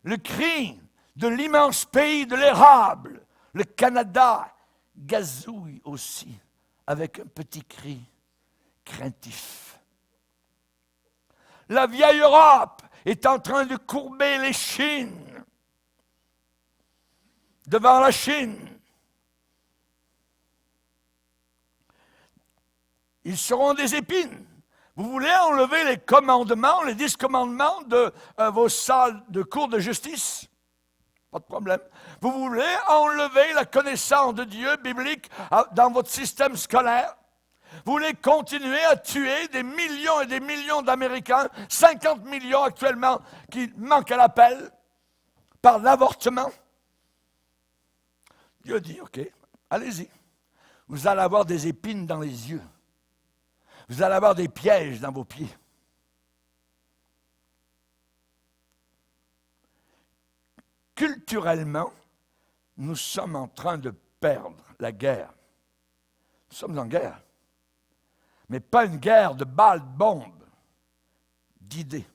Le cri de l'immense pays de l'érable, le Canada, gazouille aussi avec un petit cri craintif. La vieille Europe est en train de courber les chines devant la Chine. Ils seront des épines. Vous voulez enlever les commandements, les 10 commandements de vos salles de cours de justice? Pas de problème. Vous voulez enlever la connaissance de Dieu biblique dans votre système scolaire? Vous voulez continuer à tuer des millions et des millions d'Américains, 50 millions actuellement, qui manquent à l'appel par l'avortement? Dieu dit, OK, allez-y. Vous allez avoir des épines dans les yeux. Vous allez avoir des pièges dans vos pieds. Culturellement, nous sommes en train de perdre la guerre. Nous sommes en guerre. Mais pas une guerre de balles, de bombes, d'idées.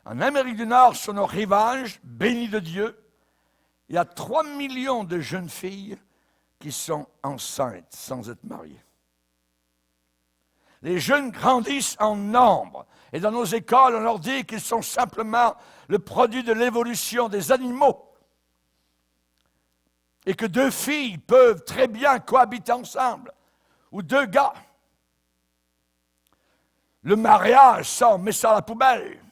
En Amérique du Nord, sur nos rivages, bénis de Dieu, il y a 3 millions de jeunes filles qui sont enceintes sans être mariées. Les jeunes grandissent en nombre. Et dans nos écoles, on leur dit qu'ils sont simplement le produit de l'évolution des animaux. Et que 2 filles peuvent très bien cohabiter ensemble. Ou 2 gars. Le mariage, ça, on met ça à la poubelle.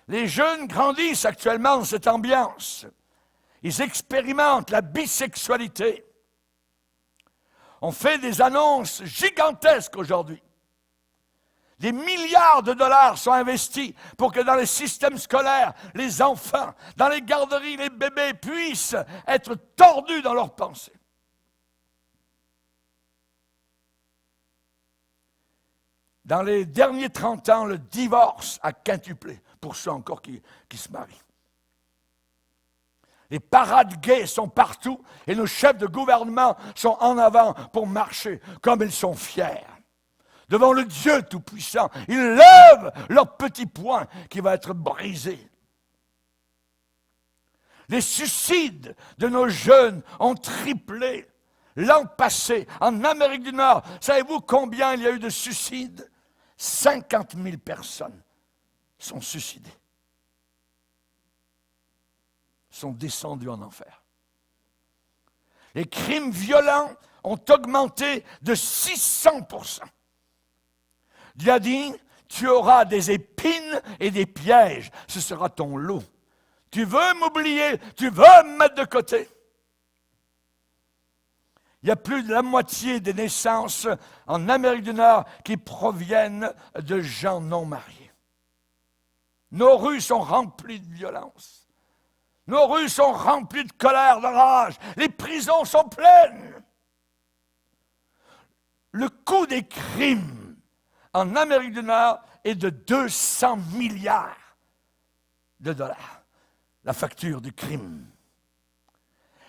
Les jeunes grandissent actuellement dans cette ambiance. Ils expérimentent la bisexualité. On fait des annonces gigantesques aujourd'hui. Des milliards de dollars sont investis pour que dans les systèmes scolaires, les enfants, dans les garderies, les bébés puissent être tordus dans leurs pensées. Dans les derniers 30 ans, le divorce a quintuplé pour ceux encore qui se marient. Les parades gays sont partout et nos chefs de gouvernement sont en avant pour marcher comme ils sont fiers. Devant le Dieu Tout-Puissant, ils lèvent leur petit poing qui va être brisé. Les suicides de nos jeunes ont triplé. L'an passé, en Amérique du Nord, savez-vous combien il y a eu de suicides? 50 000 personnes sont suicidées. Sont descendues en enfer. Les crimes violents ont augmenté de 600%. Dieu a dit, tu auras des épines et des pièges, ce sera ton lot. Tu veux m'oublier, tu veux me mettre de côté. Il y a plus de la moitié des naissances en Amérique du Nord qui proviennent de gens non mariés. Nos rues sont remplies de violence. Nos rues sont remplies de colère, de rage. Les prisons sont pleines. Le coût des crimes en Amérique du Nord est de 200 milliards de dollars. La facture du crime.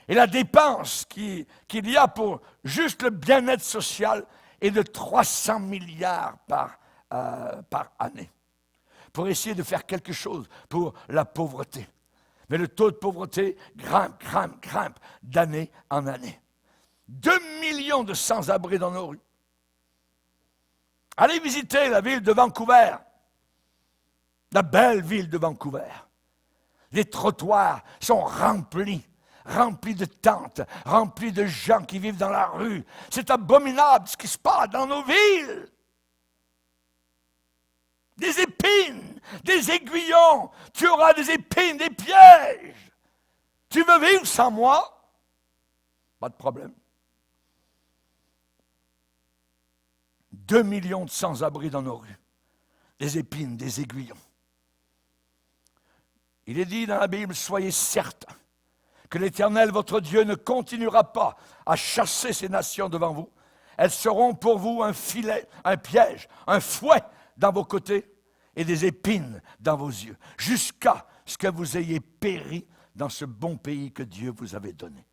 Et la dépense qu'il y a pour juste le bien-être social est de 300 milliards par année. Pour essayer de faire quelque chose pour la pauvreté. Mais le taux de pauvreté grimpe d'année en année. 2 millions de sans-abri dans nos rues. Allez visiter la ville de Vancouver, la belle ville de Vancouver. Les trottoirs sont remplis de tentes, remplis de gens qui vivent dans la rue. C'est abominable ce qui se passe dans nos villes. Des épines, des aiguillons, tu auras des épines, des pièges. Tu veux vivre sans moi? Pas de problème. 2 millions de sans-abri dans nos rues. Des épines, des aiguillons. Il est dit dans la Bible, soyez certains que l'Éternel, votre Dieu, ne continuera pas à chasser ces nations devant vous. Elles seront pour vous un filet, un piège, un fouet dans vos côtés et des épines dans vos yeux, jusqu'à ce que vous ayez péri dans ce bon pays que Dieu vous avait donné.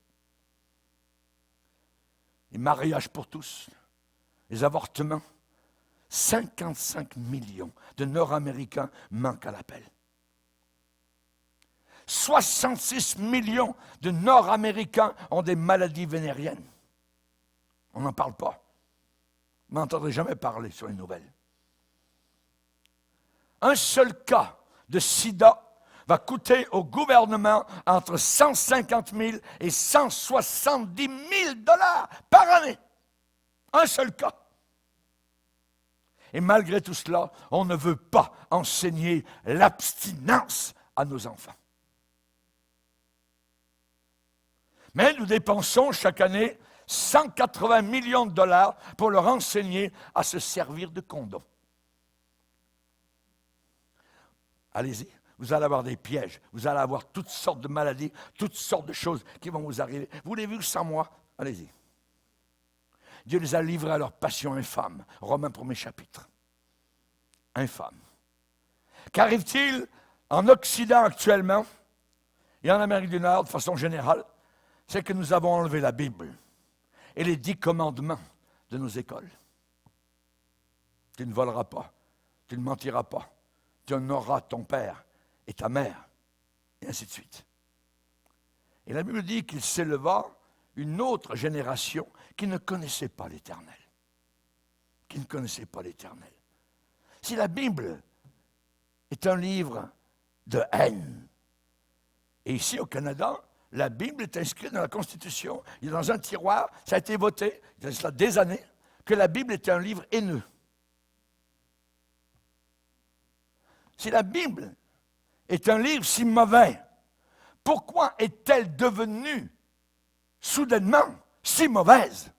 Les mariages pour tous, les avortements, 55 millions de Nord-Américains manquent à l'appel. 66 millions de Nord-Américains ont des maladies vénériennes. On n'en parle pas. Vous n'entendrez jamais parler sur les nouvelles. Un seul cas de sida va coûter au gouvernement entre 150 000 et 170 000 dollars par année. Un seul cas. Et malgré tout cela, on ne veut pas enseigner l'abstinence à nos enfants. Mais nous dépensons chaque année 180 millions de dollars pour leur enseigner à se servir de condoms. Allez-y, vous allez avoir des pièges, vous allez avoir toutes sortes de maladies, toutes sortes de choses qui vont vous arriver. Vous les vivez sans moi? Allez-y. Dieu les a livrés à leur passion infâme. Romains 1er chapitre. Infâme. Qu'arrive-t-il en Occident actuellement et en Amérique du Nord de façon générale? C'est que nous avons enlevé la Bible et les 10 commandements de nos écoles. Tu ne voleras pas, tu ne mentiras pas, tu honoreras ton père et ta mère, et ainsi de suite. Et la Bible dit qu'il s'éleva une autre génération qui ne connaissait pas l'Éternel. Qui ne connaissait pas l'Éternel. Si la Bible est un livre de haine, et ici au Canada, la Bible est inscrite dans la Constitution, il est dans un tiroir, ça a été voté, il y a cela des années, que la Bible est un livre haineux. Si la Bible est un livre si mauvais, pourquoi est-elle devenue soudainement si mauvaise?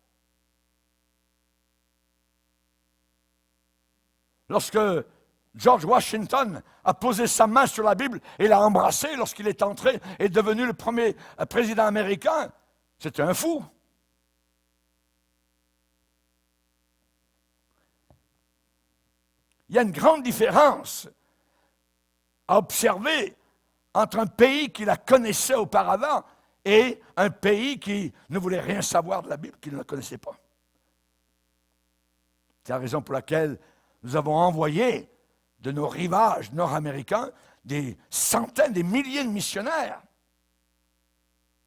lorsque George Washington a posé sa main sur la Bible et l'a embrassée lorsqu'il est entré et devenu le premier président américain, c'était un fou. Il y a une grande différence à observer entre un pays qui la connaissait auparavant et un pays qui ne voulait rien savoir de la Bible, qui ne la connaissait pas. C'est la raison pour laquelle nous avons envoyé de nos rivages nord-américains des centaines, des milliers de missionnaires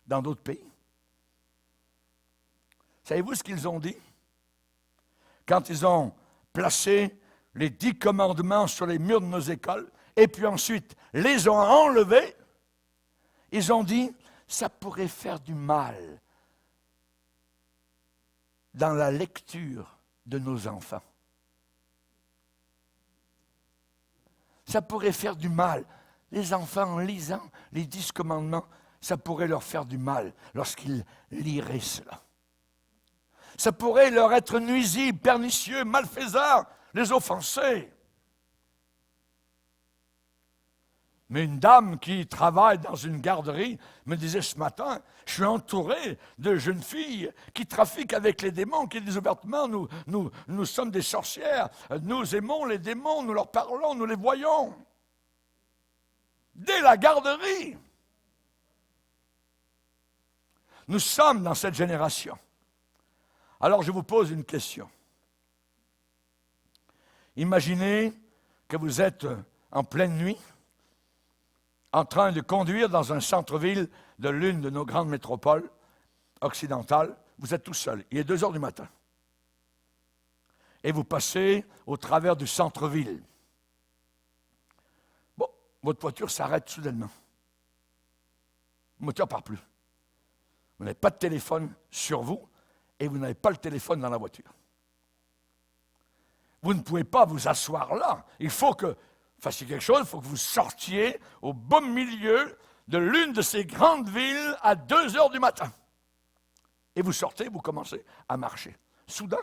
dans d'autres pays. Savez-vous ce qu'ils ont dit? Quand ils ont placé les 10 commandements sur les murs de nos écoles, et puis ensuite les ont enlevés, ils ont dit, ça pourrait faire du mal dans la lecture de nos enfants. Ça pourrait faire du mal. Les enfants, en lisant les 10 commandements, ça pourrait leur faire du mal lorsqu'ils liraient cela. Ça pourrait leur être nuisible, pernicieux, malfaisant, les offenser. Mais une dame qui travaille dans une garderie me disait ce matin, je suis entouré de jeunes filles qui trafiquent avec les démons, qui disent ouvertement, nous sommes des sorcières, nous aimons les démons, nous leur parlons, nous les voyons. Dès la garderie. Nous sommes dans cette génération. Alors je vous pose une question. Imaginez que vous êtes en pleine nuit, en train de conduire dans un centre-ville de l'une de nos grandes métropoles occidentales. Vous êtes tout seul. Il est 2 heures du matin. Et vous passez au travers du centre-ville. Bon, votre voiture s'arrête soudainement. Le moteur ne part plus. Vous n'avez pas de téléphone sur vous et vous n'avez pas le téléphone dans la voiture. Vous ne pouvez pas vous asseoir là. Il faut que vous fassiez quelque chose, il faut que vous sortiez au beau milieu de l'une de ces grandes villes à 2 heures du matin. Et vous sortez, vous commencez à marcher. Soudain,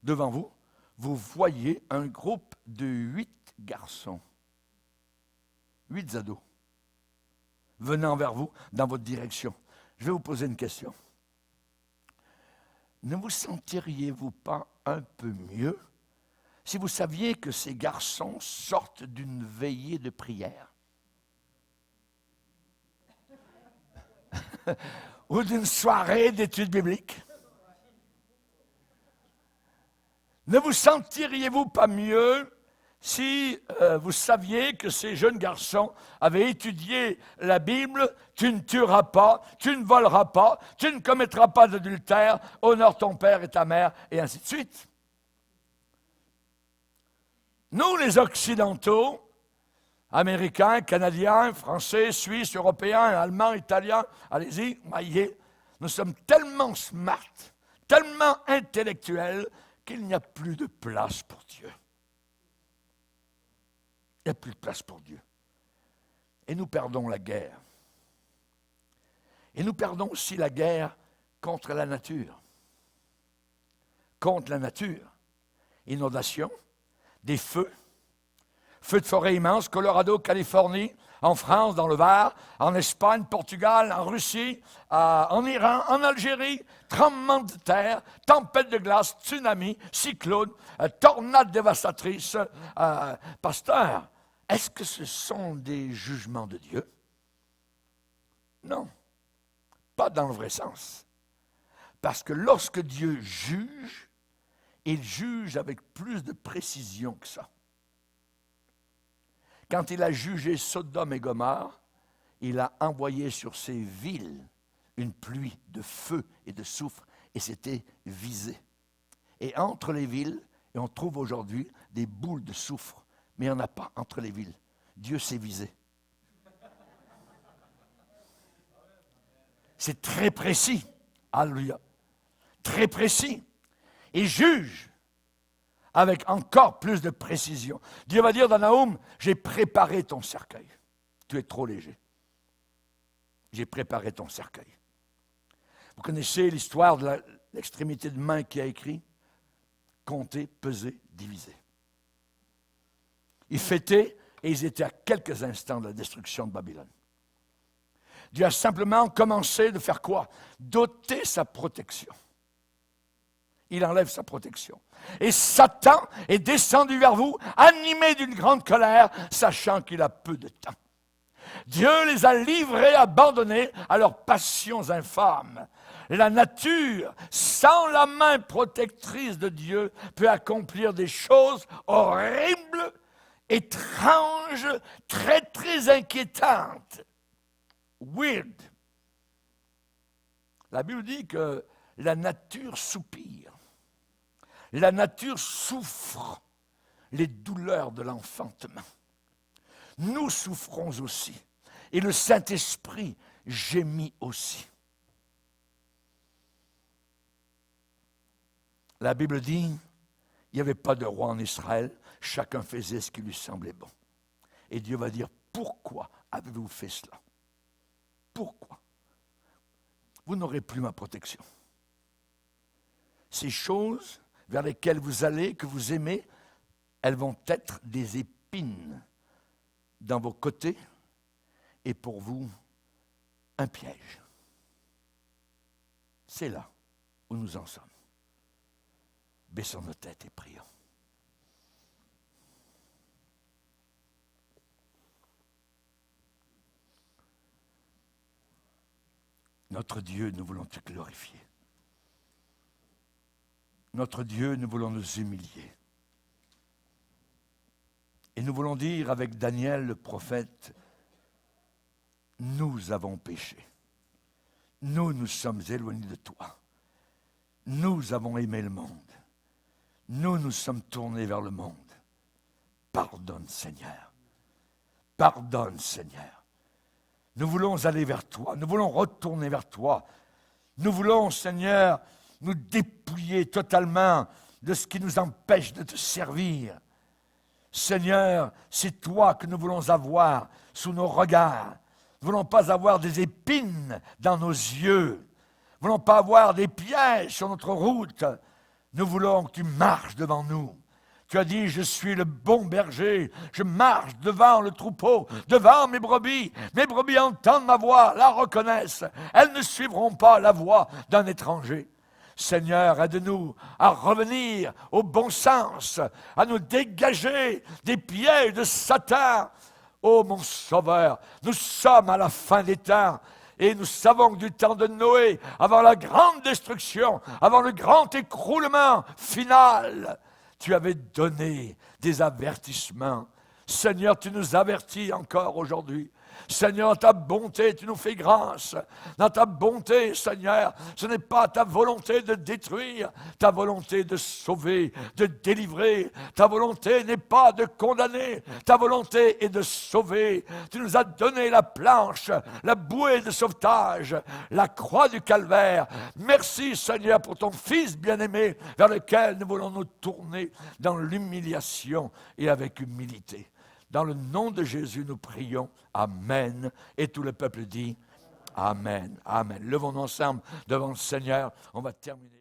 devant vous, vous voyez un groupe de 8 garçons, 8 ados, venant vers vous dans votre direction. Je vais vous poser une question. Ne vous sentiriez-vous pas un peu mieux si vous saviez que ces garçons sortent d'une veillée de prière ou d'une soirée d'études bibliques? Ne vous sentiriez-vous pas mieux si vous saviez que ces jeunes garçons avaient étudié la Bible, tu ne tueras pas, tu ne voleras pas, tu ne commettras pas d'adultère, honore ton père et ta mère, et ainsi de suite. Nous, les Occidentaux, Américains, Canadiens, Français, Suisses, Européens, Allemands, Italiens, allez-y, maillez, nous sommes tellement smart, tellement intellectuels qu'il n'y a plus de place pour Dieu. Il n'y a plus de place pour Dieu. Et nous perdons la guerre. Et nous perdons aussi la guerre contre la nature. Contre la nature. Inondations, des feux, feux de forêt immenses, Colorado, Californie, en France, dans le Var, en Espagne, Portugal, en Russie, en Iran, en Algérie, tremblements de terre, tempêtes de glace, tsunamis, cyclones, tornades dévastatrices. Pasteur, est-ce que ce sont des jugements de Dieu? Non, pas dans le vrai sens. Parce que lorsque Dieu juge, il juge avec plus de précision que ça. Quand il a jugé Sodome et Gomorrhe, il a envoyé sur ces villes une pluie de feu et de soufre, et c'était visé. Et entre les villes, et on trouve aujourd'hui des boules de soufre, mais il n'y en a pas entre les villes. Dieu s'est visé. C'est très précis. Alléluia. Très précis. Et juge avec encore plus de précision. Dieu va dire dans Naoum, j'ai préparé ton cercueil. Tu es trop léger. J'ai préparé ton cercueil. Vous connaissez l'histoire de l'extrémité de main qui a écrit compter, peser, diviser. Ils fêtaient et ils étaient à quelques instants de la destruction de Babylone. Dieu a simplement commencé de faire quoi? D'ôter sa protection. Il enlève sa protection. Et Satan est descendu vers vous, animé d'une grande colère, sachant qu'il a peu de temps. Dieu les a livrés, abandonnés à leurs passions infâmes. La nature, sans la main protectrice de Dieu, peut accomplir des choses horribles, étranges, très, très inquiétantes. Weird. La Bible dit que la nature soupire. La nature souffre les douleurs de l'enfantement. Nous souffrons aussi. Et le Saint-Esprit gémit aussi. La Bible dit, il n'y avait pas de roi en Israël, chacun faisait ce qui lui semblait bon. Et Dieu va dire, pourquoi avez-vous fait cela? Pourquoi? Vous n'aurez plus ma protection. Ces choses vers lesquelles vous allez, que vous aimez, elles vont être des épines dans vos côtés et pour vous, un piège. C'est là où nous en sommes. Baissons nos têtes et prions. Notre Dieu, nous voulons te glorifier. Notre Dieu, nous voulons nous humilier. Et nous voulons dire avec Daniel le prophète, nous avons péché. Nous nous sommes éloignés de toi. Nous avons aimé le monde. Nous nous sommes tournés vers le monde. Pardonne, Seigneur. Pardonne, Seigneur. Nous voulons aller vers toi. Nous voulons retourner vers toi. Nous voulons, Seigneur, nous dépouiller totalement de ce qui nous empêche de te servir. Seigneur, c'est toi que nous voulons avoir sous nos regards. Nous ne voulons pas avoir des épines dans nos yeux. Nous ne voulons pas avoir des pièges sur notre route. Nous voulons que tu marches devant nous. Tu as dit, je suis le bon berger, je marche devant le troupeau, devant mes brebis. Mes brebis entendent ma voix, la reconnaissent. Elles ne suivront pas la voix d'un étranger. Seigneur, aide-nous à revenir au bon sens, à nous dégager des pièges de Satan. Ô mon Sauveur, nous sommes à la fin des temps. Et nous savons que du temps de Noé, avant la grande destruction, avant le grand écroulement final, tu avais donné des avertissements. Seigneur, tu nous avertis encore aujourd'hui. Seigneur, dans ta bonté, tu nous fais grâce. Dans ta bonté, Seigneur, ce n'est pas ta volonté de détruire, ta volonté de sauver, de délivrer. Ta volonté n'est pas de condamner, ta volonté est de sauver. Tu nous as donné la planche, la bouée de sauvetage, la croix du calvaire. Merci, Seigneur, pour ton Fils bien-aimé, vers lequel nous voulons nous tourner dans l'humiliation et avec humilité. Dans le nom de Jésus, nous prions. Amen. Et tout le peuple dit Amen. Amen. Levons-nous ensemble devant le Seigneur. On va terminer.